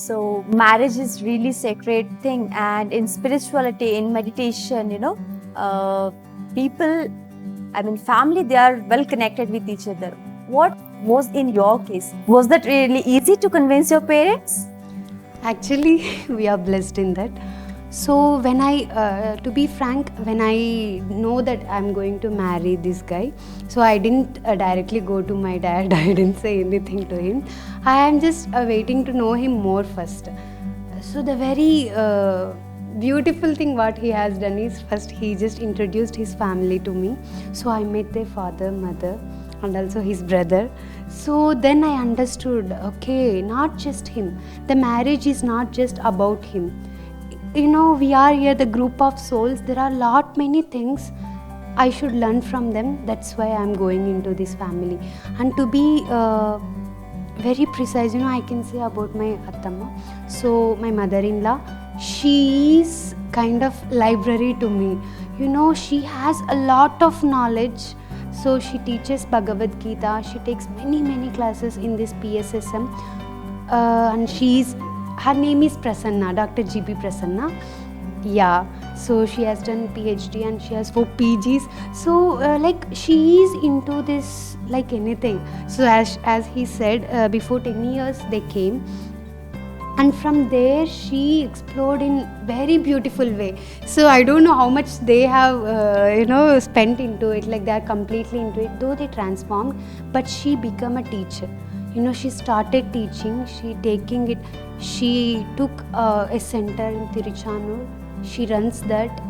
So marriage is really sacred thing, and in spirituality, in meditation, people, I mean family, they are well connected with each other. What was in your case? Was that really easy to convince your parents? Actually, we are blessed in that. So when to be frank, when I know that I'm going to marry this guy, so I didn't directly go to my dad. I didn't say anything to him. I am just waiting to know him more first. So the very beautiful thing what he has done is first he just introduced his family to me. So I met their father, mother, and also his brother. So then I understood, okay, not just him. The marriage is not just about him. We are here, the group of souls. There are many things I should learn from them. That's why I'm going into this family. And to be very precise, I can say about my Attamma. So my mother-in-law, she is kind of library to me. She has a lot of knowledge. So she teaches Bhagavad Gita. She takes many classes in this PSSM. And her name is Prasanna, Dr. G.P. Prasanna. Yeah, so she has done PhD and she has 4 PGs. So she is into this like anything. So as he said, before 10 years they came. And from there she explored in very beautiful way. So I don't know how much they have spent into it, like they are completely into it, though they transformed, but she became a teacher. She started teaching, she took a center in Tiruchanur. She runs that.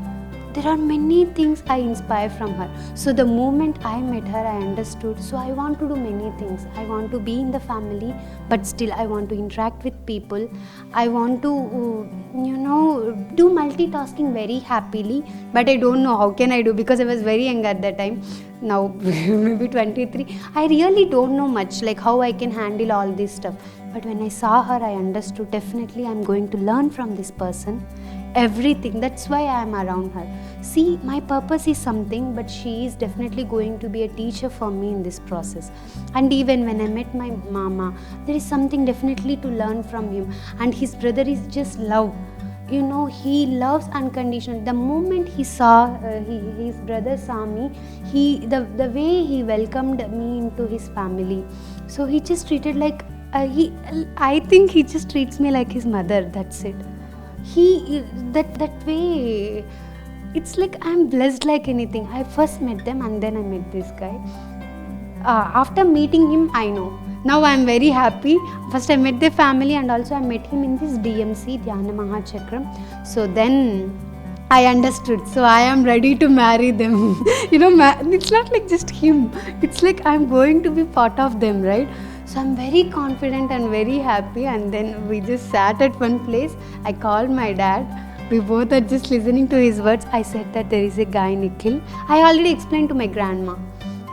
There are many things I inspire from her. So the moment I met her, I understood. So I want to do many things. I want to be in the family, but still I want to interact with people. I want to, do multitasking very happily, but I don't know how can I do, because I was very young at that time. Now maybe 23. I really don't know much, like how I can handle all this stuff. But when I saw her, I understood definitely I'm going to learn from this person. Everything. That's why I am around her. See, my purpose is something, but she is definitely going to be a teacher for me in this process. And even when I met my mama, there is something definitely to learn from him. And his brother is just love. He loves unconditional. The moment he saw, his brother saw me, the way he welcomed me into his family. So he just treated like, I think he just treats me like his mother. That's it. That way, it's like I'm blessed like anything. I first met them and then I met this guy. After meeting him, I know. Now I'm very happy. First I met their family and also I met him in this DMC, Dhyana Mahachakram. So then I understood. So I am ready to marry them. It's not like just him. It's like I'm going to be part of them, right? So I'm very confident and very happy, and then we just sat at one place. I called my dad. We both are just listening to his words. I said that there is a guy, Nikhil. I already explained to my grandma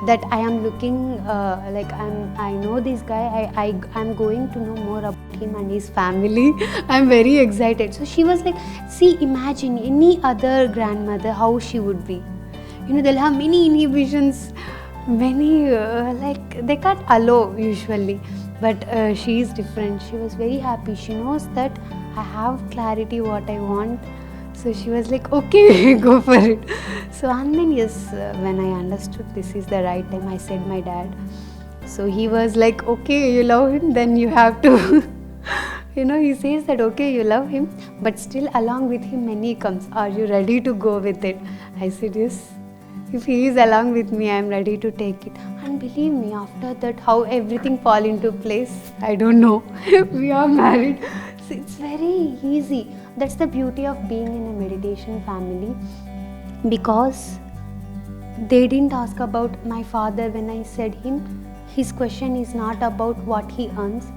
that I am looking, I know this guy. I'm going to know more about him and his family. I'm very excited. So she was like, see, imagine any other grandmother, how she would be. They'll have many inhibitions. Many they can't allow usually, but she is different. She was very happy. She knows that I have clarity what I want, so she was like, okay, go for it. So and then yes, when I understood this is the right time, I said my dad. So he was like, okay, you love him, then you have to he says that okay, you love him, but still along with him many comes. Are you ready to go with it? I said yes. If he is along with me, I am ready to take it. And believe me, after that, how everything fall into place, I don't know. We are married. So it's very easy. That's the beauty of being in a meditation family. Because they didn't ask about my father when I said him. His question is not about what he earns.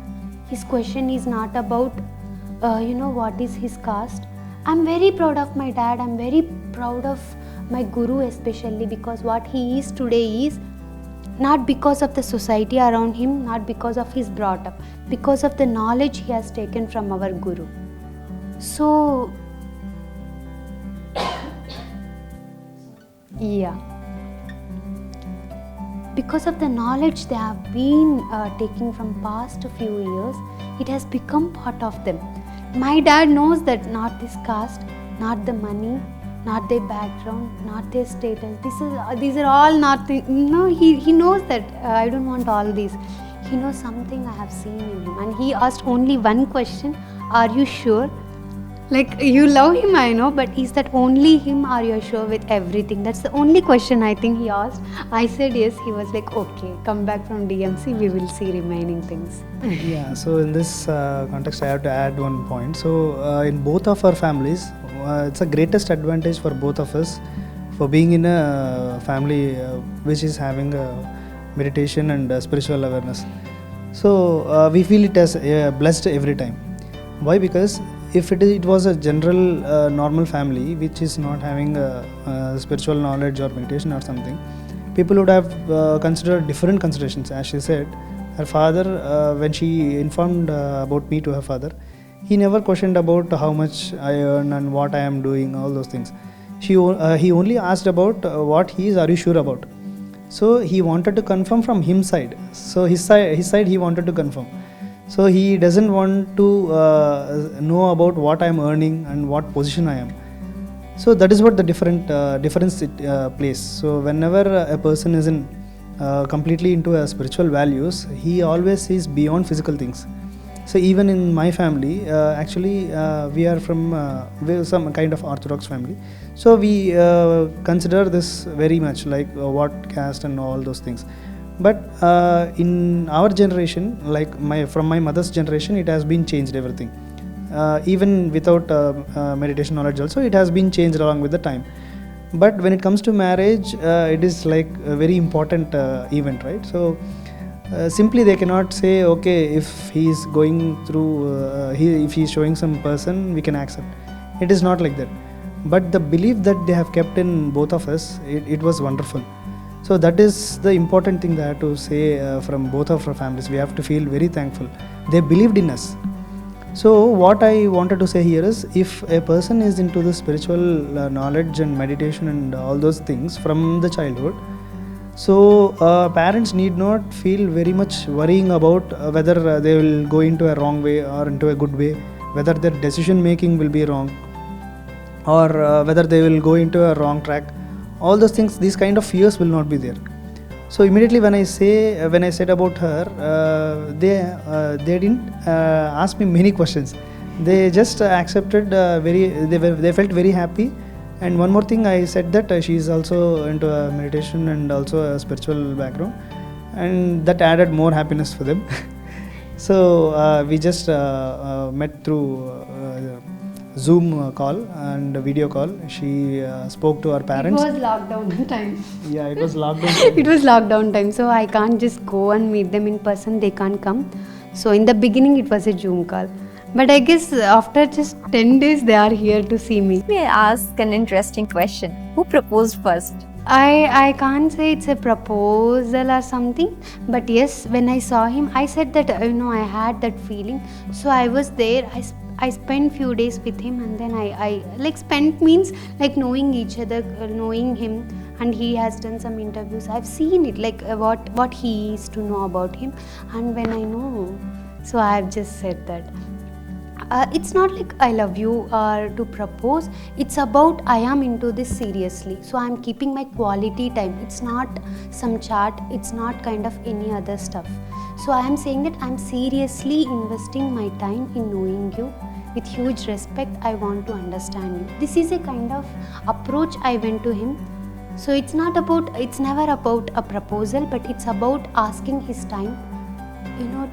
His question is not about, what is his caste. I'm very proud of my dad. I'm very proud of my guru especially, because what he is today is not because of the society around him, not because of his brought up, because of the knowledge he has taken from our guru. So yeah. because of the knowledge they have been taking from past few years, it has become part of them. My dad knows that not this caste, not the money, not their background, not their status. These are all not. No, he knows that I don't want all these. He knows something I have seen in him, and he asked only one question: are you sure? Like, you love him, I know, but is that only him? Are you sure with everything? That's the only question I think he asked. I said yes. He was like, okay, come back from DMC, we will see remaining things. Yeah, so in this context, I have to add one point. So, in both of our families, it's a greatest advantage for both of us for being in a family which is having meditation and spiritual awareness. So, we feel it as blessed every time. Why? Because if it was a general normal family which is not having spiritual knowledge or meditation or something, people would have considered different considerations. As she said, her father, when she informed about me to her father, he never questioned about how much I earn and what I am doing, all those things. He only asked about what are you sure about. So he wanted to confirm from his side. So his side he wanted to confirm. So he doesn't want to know about what I am earning and what position I am. So that is what the difference it plays. So whenever a person is in completely into spiritual values, he always sees beyond physical things. So even in my family, actually we are from some kind of orthodox family. So we consider this very much like what caste and all those things. But in our generation, like from my mother's generation, it has been changed everything. Even without meditation knowledge also, it has been changed along with the time. But when it comes to marriage, it is like a very important event, right? So simply they cannot say, okay, if he is going through, if he is showing some person, we can accept. It is not like that. But the belief that they have kept in both of us, it was wonderful. So that is the important thing that I have to say from both of our families. We have to feel very thankful. They believed in us. So what I wanted to say here is, if a person is into the spiritual knowledge and meditation and all those things from the childhood, so parents need not feel very much worrying about whether they will go into a wrong way or into a good way, whether their decision making will be wrong, or whether they will go into a wrong track. All those things, these kind of fears will not be there. So immediately when I said about her, they didn't ask me many questions. They just accepted they felt very happy. And one more thing, I said that she is also into meditation and also a spiritual background, and that added more happiness for them. So we just met through Zoom call and video call. She spoke to our parents. It was lockdown time. Yeah, it was lockdown time. It was lockdown time, so I can't just go and meet them in person. They can't come. So in the beginning, it was a Zoom call. But I guess after just 10 days, they are here to see me. May I ask an interesting question? Who proposed first? I can't say it's a proposal or something, but yes, when I saw him, I said that I had that feeling. So I was there. I spent few days with him, and then I like spent means like knowing each other, knowing him, and he has done some interviews. I've seen it, like what he is to know about him, and when I know, so I've just said that. It's not like I love you or to propose. It's about I am into this seriously. So I'm keeping my quality time. It's not some chat. It's not kind of any other stuff. So I am saying that I'm seriously investing my time in knowing you. With huge respect, I want to understand you. This is a kind of approach I went to him. So it's never about a proposal, but it's about asking his time,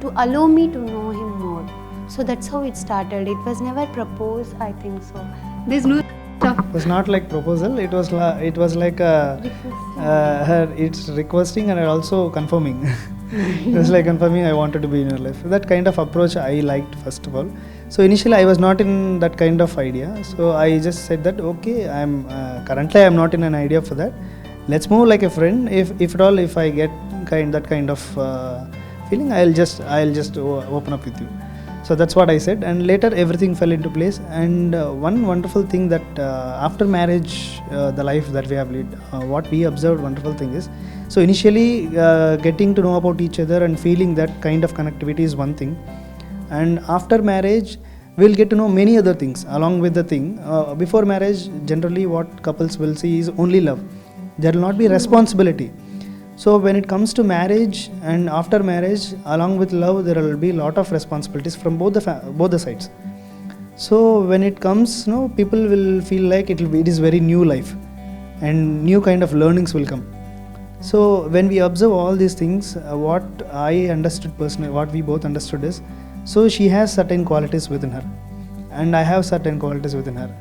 to allow me to know him more. So that's how it started. It was never proposed, I think so. There's no stuff. It was not like proposal. It was like it's requesting and also confirming. It was like confirming I wanted to be in your life. That kind of approach I liked first of all. So initially I was not in that kind of idea. So I just said that okay, currently I'm not in an idea for that. Let's move like a friend. If at all, if I get that kind of feeling, I'll just open up with you. So that's what I said, and later everything fell into place. And one wonderful thing that after marriage, the life that we have led, what we observed wonderful thing is, so initially getting to know about each other and feeling that kind of connectivity is one thing, and after marriage we'll get to know many other things along with the thing. Before marriage, generally what couples will see is only love. There will not be responsibility. So when it comes to marriage and after marriage, along with love, there will be a lot of responsibilities from both the sides. So when it comes, people will feel like it is very new life, and new kind of learnings will come. So when we observe all these things, what I understood personally, what we both understood is, so she has certain qualities within her, and I have certain qualities within her,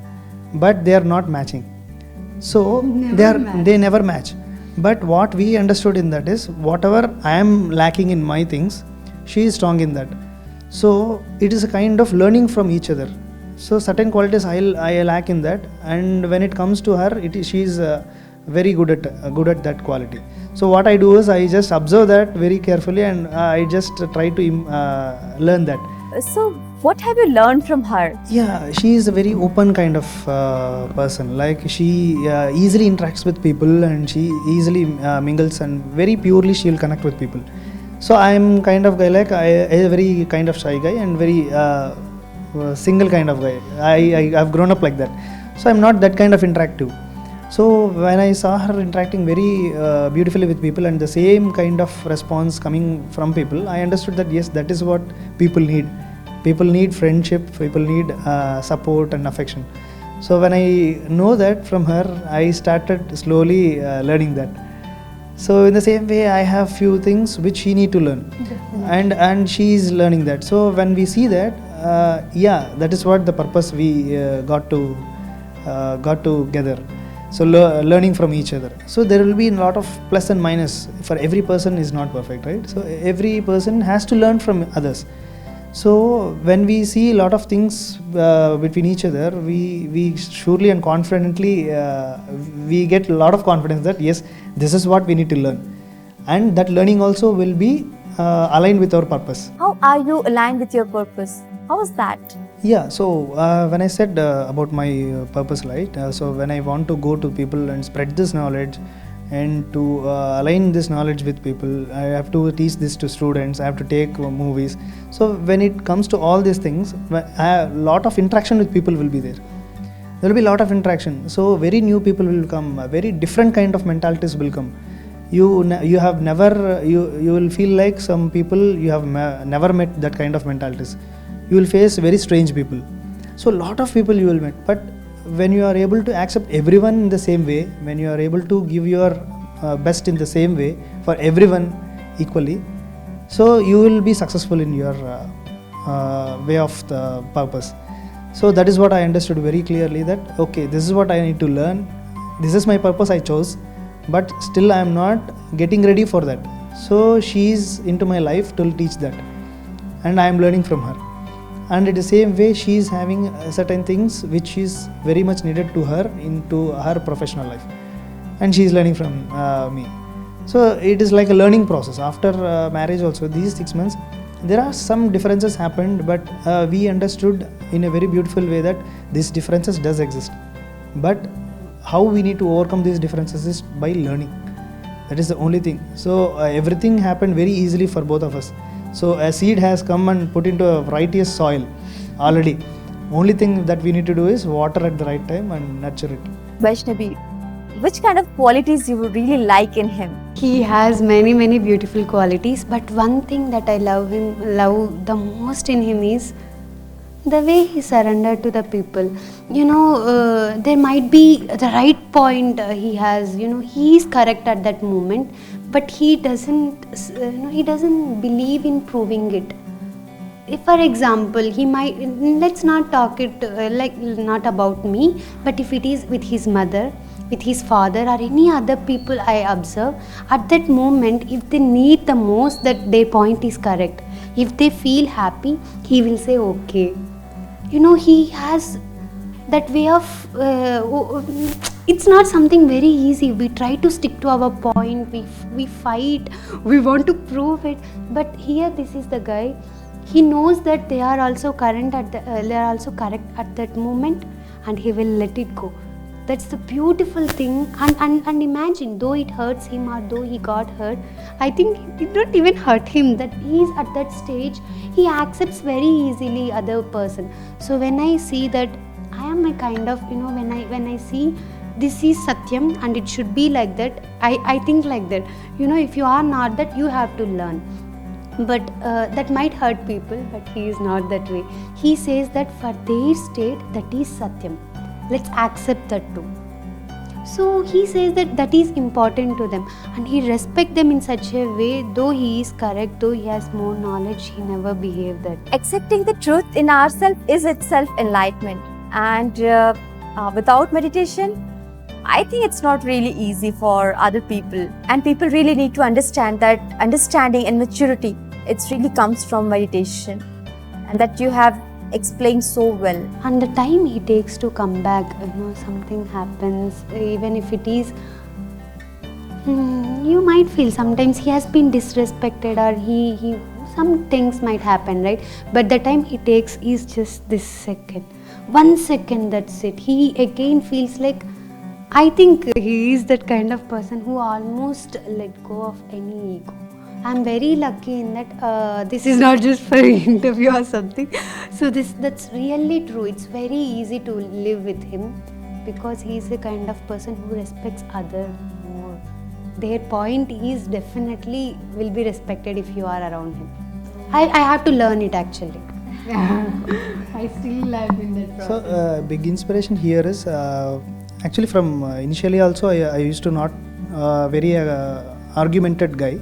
but they are not matching. So they never match. But what we understood in that is, whatever I am lacking in my things, she is strong in that. So it is a kind of learning from each other. So certain qualities I lack in that, and when it comes to her, she is very good at that quality. So what I do is, I just observe that very carefully, and I just try to learn that. So what have you learned from her? Yeah, she is a very open kind of person. Like, she easily interacts with people, and she easily mingles, and very purely she will connect with people. So I am kind of guy, like I a very kind of shy guy and very single kind of guy. I have grown up like that. So I'm not that kind of interactive. So when I saw her interacting very beautifully with people, and the same kind of response coming from people, I understood that yes, that is what people need. People need friendship, people need support and affection. So when I know that from her, I started slowly learning that. So in the same way, I have few things which she need to learn, and she is learning that. So when we see that, that is what the purpose we got together. So learning from each other. So there will be a lot of plus and minus. For every person is not perfect, right? So every person has to learn from others. So when we see a lot of things between each other, we surely and confidently we get a lot of confidence that yes, this is what we need to learn, and that learning also will be aligned with our purpose. How are you aligned with your purpose? How is that? Yeah, so when I said about my purpose, right? So when I want to go to people and spread this knowledge, and to align this knowledge with people, I have to teach this to students, I have to take movies. So when it comes to all these things, a lot of interaction with people will be there. There will be a lot of interaction. So very new people will come, very different kind of mentalities will come. You have never, you will feel like some people you have never met that kind of mentalities. You will face very strange people. So a lot of people you will meet, but when you are able to accept everyone in the same way, when you are able to give your best in the same way for everyone equally, so you will be successful in your way of the purpose. So that is what I understood very clearly, that okay, this is what I need to learn, this is my purpose I chose, but still I am not getting ready for that. So she is into my life to teach that, and I am learning from her. And in the same way, she is having certain things which is very much needed to her into her professional life, and she is learning from me. So it is like a learning process. After marriage also, these 6 months, there are some differences happened, but we understood in a very beautiful way that these differences does exist. But how we need to overcome these differences is by learning. That is the only thing. So everything happened very easily for both of us. So a seed has come and put into a righteous soil already. Only thing that we need to do is water at the right time and nurture it. Vaishnavi, which kind of qualities you would really like in him? He has many beautiful qualities, but one thing that I love the most in him is the way he surrendered to the people. There might be the right point he has, he is correct at that moment, but he doesn't believe in proving it. If, for example, he might, let's not talk it not about me, but if it is with his mother, with his father, or any other people I observe, at that moment, if they need the most, that their point is correct. If they feel happy, he will say okay. He has that way of, it's not something very easy. We try to stick to our point, we fight, we want to prove it. But here, this is the guy, He knows that they are also correct at that moment, and he will let it go. That's the beautiful thing. And imagine, though it hurts him or though he got hurt, I think it don't even hurt him, that he is at that stage, he accepts very easily other person. So when I see that, I am a kind of, when I see this is Satyam and it should be like that, I think like that. If you are not that, you have to learn. But that might hurt people, but he is not that way. He says that for their state, that is Satyam. Let's accept that too. So he says that is important to them, and he respects them in such a way, though he is correct, though he has more knowledge, he never behaved that. Accepting the truth in ourselves is itself enlightenment. And without meditation, I think it's not really easy for other people. And people really need to understand that understanding and maturity, it really comes from meditation. And that you have explained so well. And the time he takes to come back, something happens, even if it is, you might feel sometimes he has been disrespected, or he some things might happen, right? But the time he takes is just this second. 1 second, that's it. He again feels like, I think he is that kind of person who almost let go of any ego. I'm very lucky in that this is not just for an interview or something. So that's really true. It's very easy to live with him because he is the kind of person who respects others more. Their point is definitely will be respected if you are around him. I have to learn it actually. I still am in that process. So big inspiration here is actually from initially also I used to not very argumented guy.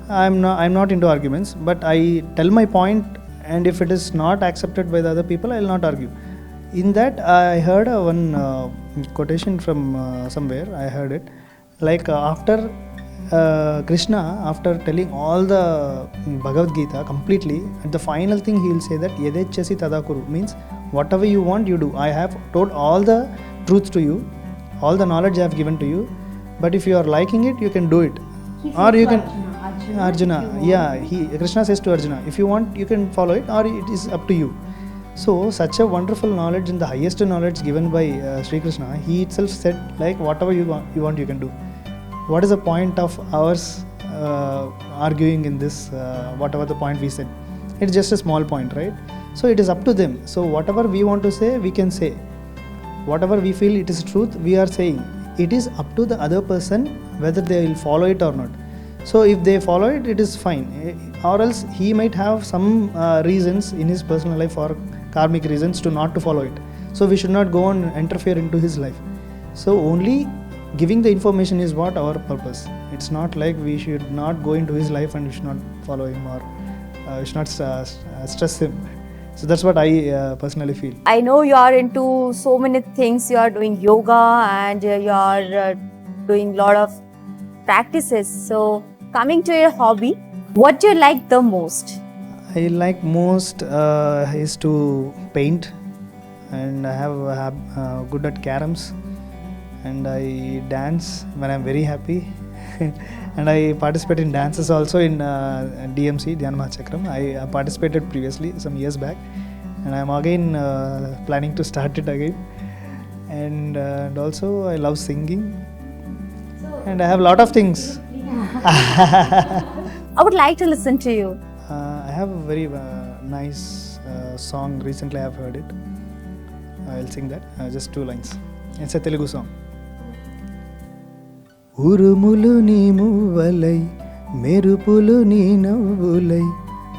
I'm not into arguments, but I tell my point, and if it is not accepted by the other people, I will not argue. In that, I heard one quotation from somewhere. I heard it like after Krishna, after telling all the Bhagavad Gita completely, at the final thing he will say that Yedechasi Tadakuru, means whatever you want, you do. I have told all the truth to you, all the knowledge I have given to you, but if you are liking it, you can do it. Or you can Arjuna, Krishna says to Arjuna, if you want, you can follow it, or it is up to you. So such a wonderful knowledge, and the highest knowledge given by Sri Krishna, he itself said like whatever you want, you can do. What is the point of ours arguing in this? Whatever the point we said, it's just a small point, right? So it is up to them. So whatever we want to say, we can say. Whatever we feel it is truth, we are saying. It is up to the other person whether they will follow it or not. So if they follow it, it is fine. Or else he might have some reasons in his personal life or karmic reasons to not to follow it. So we should not go and interfere into his life. So only giving the information is what our purpose. It's not like we should not go into his life and we should not follow him, or we should not stress him. So that's what I personally feel. I know you are into so many things. You are doing yoga and you are doing a lot of practices. So coming to your hobby, what do you like the most? I like most is to paint, and I have good at caroms, and I dance when I'm very happy. And I participate in dances also in DMC, Dhyan Mahachakram. I participated previously some years back, and I'm again planning to start it again. And also I love singing, and I have a lot of things. I would like to listen to you. I have a very nice song. Recently I have heard it. I'll sing that. Just 2 lines. It's a Telugu song. ఉరుములు నీ మువ్వలై మెరుపులు నీ నవ్వులై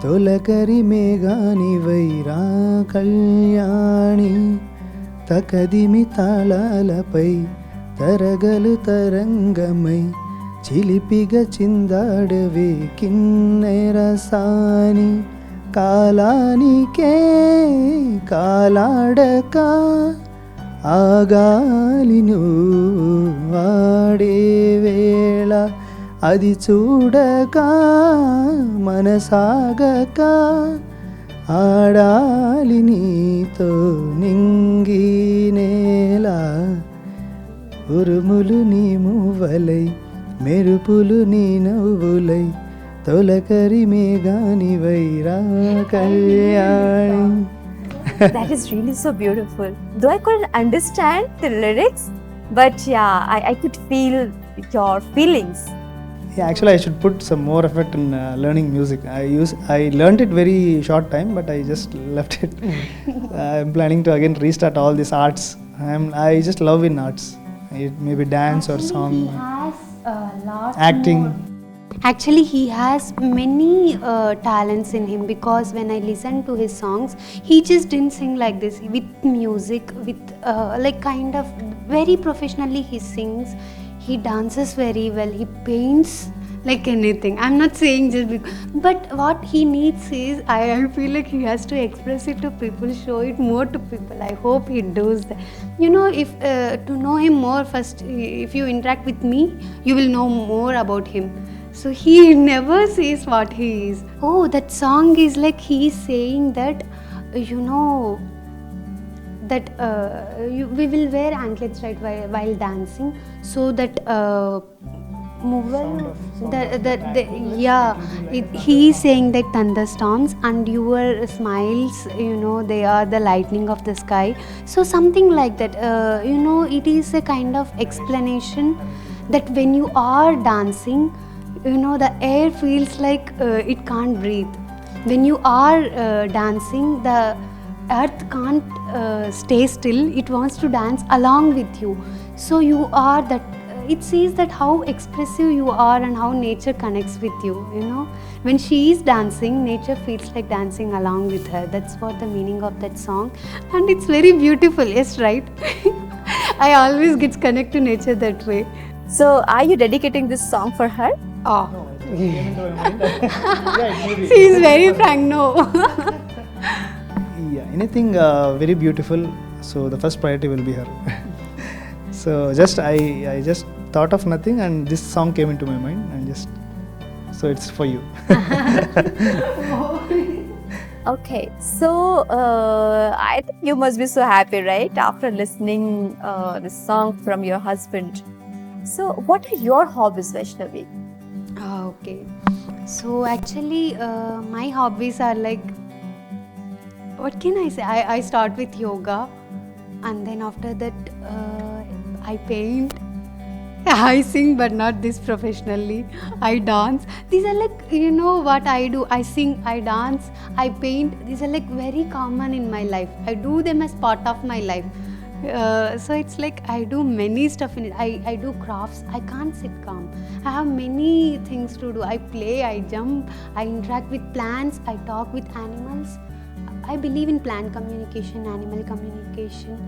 తొలకరి మేఘానివై రా కళ్యాణి తకదిమి తాళాలపై తరగలు తరంగమై చిలిపిగా చిందాడవే కిన్నెరసాని కాలానికే కాలాడక ఆగాలి నువ్వు వాడే వేళ అది చూడక మనసాగక ఆడాలి నీతో నింగి నేల ఉరుములు నీ మువ్వలై మెరుపులు నీ నవ్వులై తొలకరి మేఘాని Wyra Kalyani. That is really so beautiful. Though I couldn't understand the lyrics, but yeah, I could feel your feelings. Yeah, actually I should put some more effort in learning music. I learned it very short time, but I just left it. I'm planning to again restart all these arts. I just love in arts. It may be dance or song, He has a lot acting. more. Actually, he has many talents in him, because when I listen to his songs, he just didn't sing like this. With music, with like kind of very professionally he sings. He dances very well. He paints like anything. I'm not saying just because, but what he needs is, I feel like he has to express it to people, show it more to people. I hope he does that. You know, if to know him more, first if you interact with me, you will know more about him. So he never says what he is. Oh, that song is like he is saying that, you know, that we will wear anklets, right, while dancing, so that he is saying that thunderstorms and your smiles, you know, they are the lightning of the sky. So something like that. You know, it is a kind of explanation that when you are dancing, you know, the air feels like it can't breathe. When you are dancing, the earth can't stay still. It wants to dance along with you. So you are that. It says that how expressive you are and how nature connects with you. You know, when she is dancing, nature feels like dancing along with her. That's what the meaning of that song, and it's very beautiful. Yes, right. I always get connect to nature that way. So, are you dedicating this song for her? Oh, No, it just came into my mind. Yeah, it may be. she is very frank. No. Yeah, anything very beautiful, so the first priority will be her. So just I just thought of nothing and this song came into my mind, and just so it's for you. Okay, so I think you must be so happy, right, after listening this song from your husband. So, what are your hobbies, Vaishnavi? Okay. So actually, my hobbies are like, what can I say? I start with yoga, and then after that, I paint. I sing, but not this professionally. I dance. These are like, you know what I do. I sing, I dance, I paint. These are like very common in my life. I do them as part of my life. So it's like I do many stuff in it. I do crafts. I can't sit calm. I have many things to do. I play, I jump, I interact with plants, I talk with animals. I believe in plant communication, animal communication.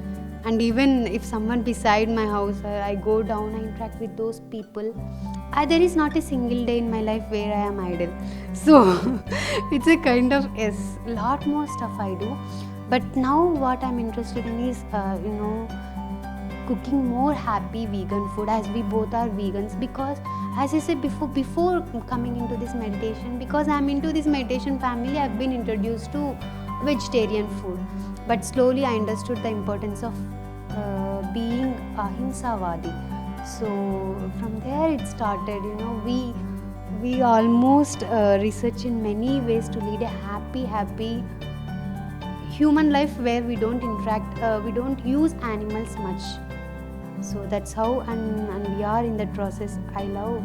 And even if someone beside my house, I go down, I interact with those people. There is not a single day in my life where I am idle. So it's a kind of, yes, lot more stuff I do. But now what I'm interested in is, you know, cooking more happy vegan food, as we both are vegans. Because as I said before coming into this meditation, because I'm into this meditation family, I've been introduced to vegetarian food. But slowly I understood the importance of being ahimsavadi. So from there it started, you know, we almost research in many ways to lead a happy human life where we don't interact, we don't use animals much. So that's how, and we are in that process. I love,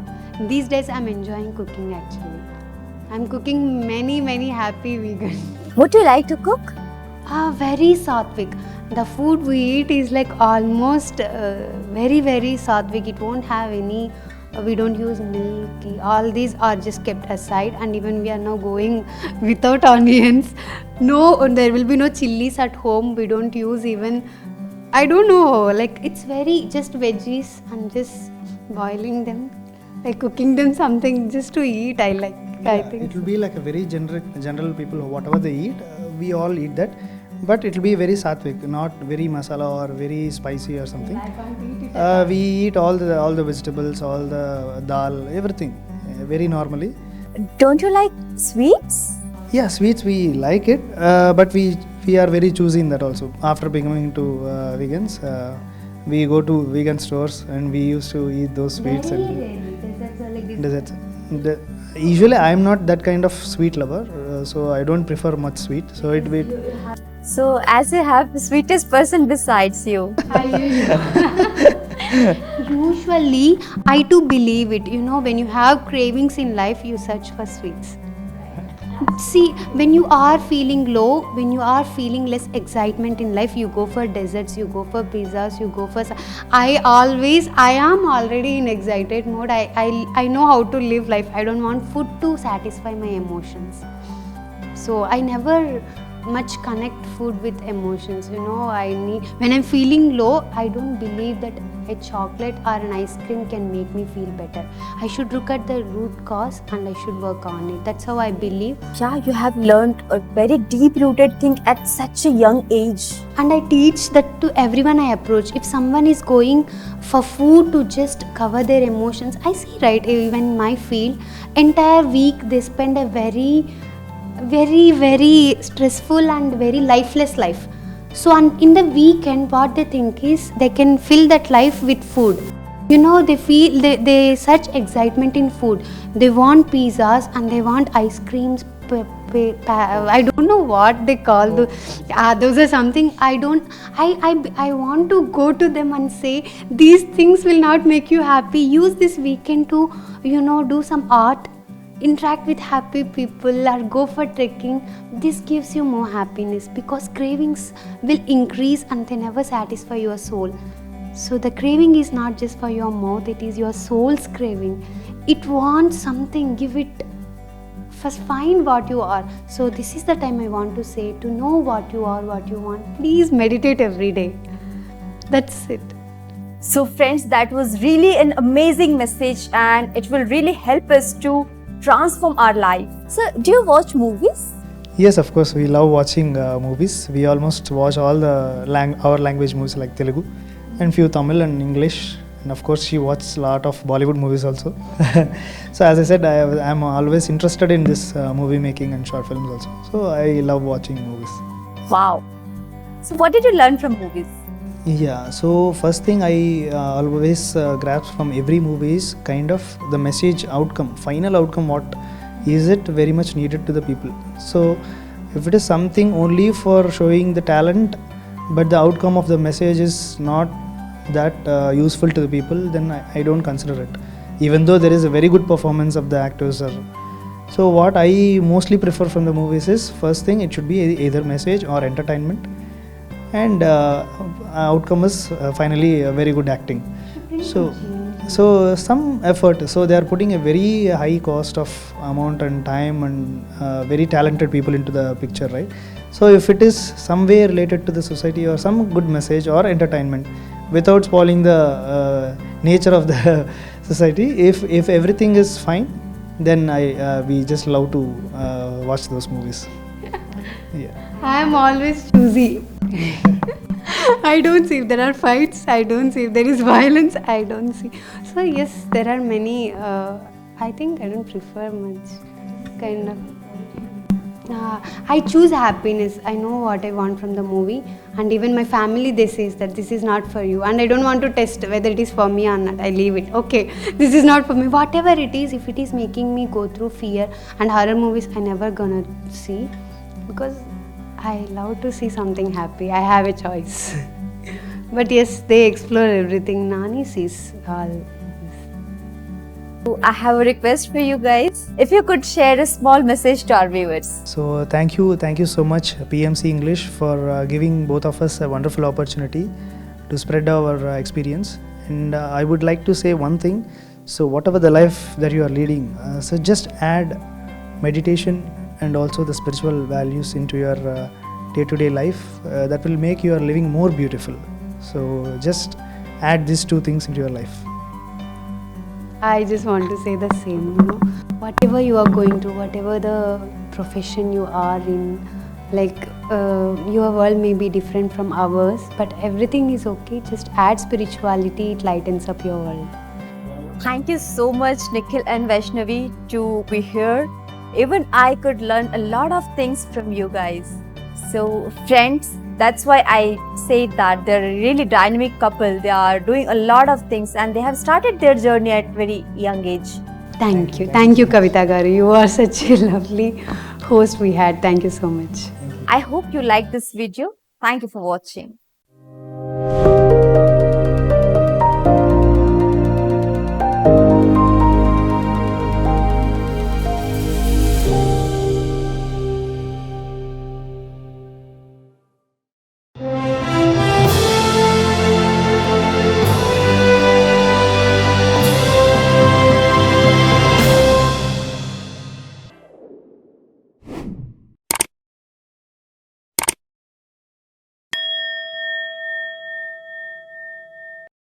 these days I'm enjoying cooking actually. I'm cooking many happy vegan. What do you like to cook? Very sattvic. The food we eat is like almost very sattvic. It won't have any, we don't use milk. All these are just kept aside, and even we are now going without onions. No, there will be no chilies at home. We don't use even, I don't know, like it's very just veggies and just boiling them, like cooking them something just to eat. I like. I think it will be like a very general people, whatever they eat, we all eat that, but it will be very sattvic, not very masala or very spicy or something. I can't eat it. We eat all the vegetables, all the dal, everything very normally. Don't you like sweets? Yeah, sweets we like it, but we are very choosy in that also. After becoming to vegans, we go to vegan stores and we used to eat those sweets Very and rarely. Desserts are like this. desserts. usually I am not that kind of sweet lover, so I don't prefer much sweet. So it will. So, as you have the sweetest person besides you. Usually, I too believe it. You know, when you have cravings in life, you search for sweets. See, when you are feeling low, when you are feeling less excitement in life, you go for desserts, you go for pizzas, you go for. I am already in excited mode. I know how to live life. I don't want food to satisfy my emotions. So I never much connect food with emotions. You know, when I'm feeling low, I don't believe that a chocolate or an ice cream can make me feel better. I should look at the root cause and I should work on it. That's how I believe. Yeah, you have learned a very deep rooted thing at such a young age. And I teach that to everyone I approach. If someone is going for food to just cover their emotions, I see, right, even in my field, entire week they spend a very stressful and very lifeless life. So in the weekend, what they think is they can fill that life with food. You know, they feel they such excitement in food. They want pizzas and they want ice creams. I don't know what they call those are something I want to go to them and say, these things will not make you happy. Use this weekend to, you know, do some art, interact with happy people, or go for trekking. This gives you more happiness, because cravings will increase and they never satisfy your soul. So the craving is not just for your mouth, it is your soul's craving. It wants something, give it. First find what you are. So this is the time I want to say, to know what you are, what you want, please meditate every day. That's it. So friends, that was really an amazing message, and it will really help us to transform our life. So, do you watch movies? Yes, of course, we love watching movies. We almost watch all the our language movies like Telugu and few Tamil and English. And of course, she watches a lot of Bollywood movies also. So as I said, I am always interested in this movie making and short films also. So I love watching movies. Wow. So what did you learn from movies? Yeah, so first thing I always grasp from every movie is kind of the message outcome, final outcome, what is it very much needed to the people. So if it is something only for showing the talent, but the outcome of the message is not that useful to the people, then I don't consider it, even though there is a very good performance of the actors. So what I mostly prefer from the movies is, first thing, it should be either message or entertainment, and outcome is finally very good acting. So some effort, so they are putting a very high cost of amount and time and very talented people into the picture, right? So if it is some way related to the society or some good message or entertainment, without spoiling the nature of the society, if everything is fine, then we just love to watch those movies. Yeah. I am always choosy. I don't see if there are fights, I don't see if there is violence, I don't see. So yes, there are many, I think I don't prefer much, kind of. I choose happiness. I know what I want from the movie, and even my family, they say that this is not for you, and I don't want to test whether it is for me or not. I leave it. Okay, this is not for me. Whatever it is, if it is making me go through fear, and horror movies I never gonna see, because I love to see something happy. I have a choice. But yes, they explore everything. Nani sees all. I have a request for you guys. If you could share a small message to our viewers. So thank you so much PMC English for giving both of us a wonderful opportunity to spread our experience. And I would like to say one thing. So whatever the life that you are leading, so just add meditation and also the spiritual values into your day-to-day life. That will make your living more beautiful. So just add these two things into your life. I just want to say the same, you know, whatever you are going to, whatever the profession you are in, like your world may be different from ours, but everything is okay. Just add spirituality, it lightens up your world. Thank you so much, Nikhil and Vaishnavi, to be here. Even I could learn a lot of things from you guys. So friends, that's why I say that they're a really dynamic couple. They are doing a lot of things and they have started their journey at very young age. Thank you. Thank you, Kavita Garu. You are such a lovely host we had. Thank you so much. I hope you liked this video. Thank you for watching.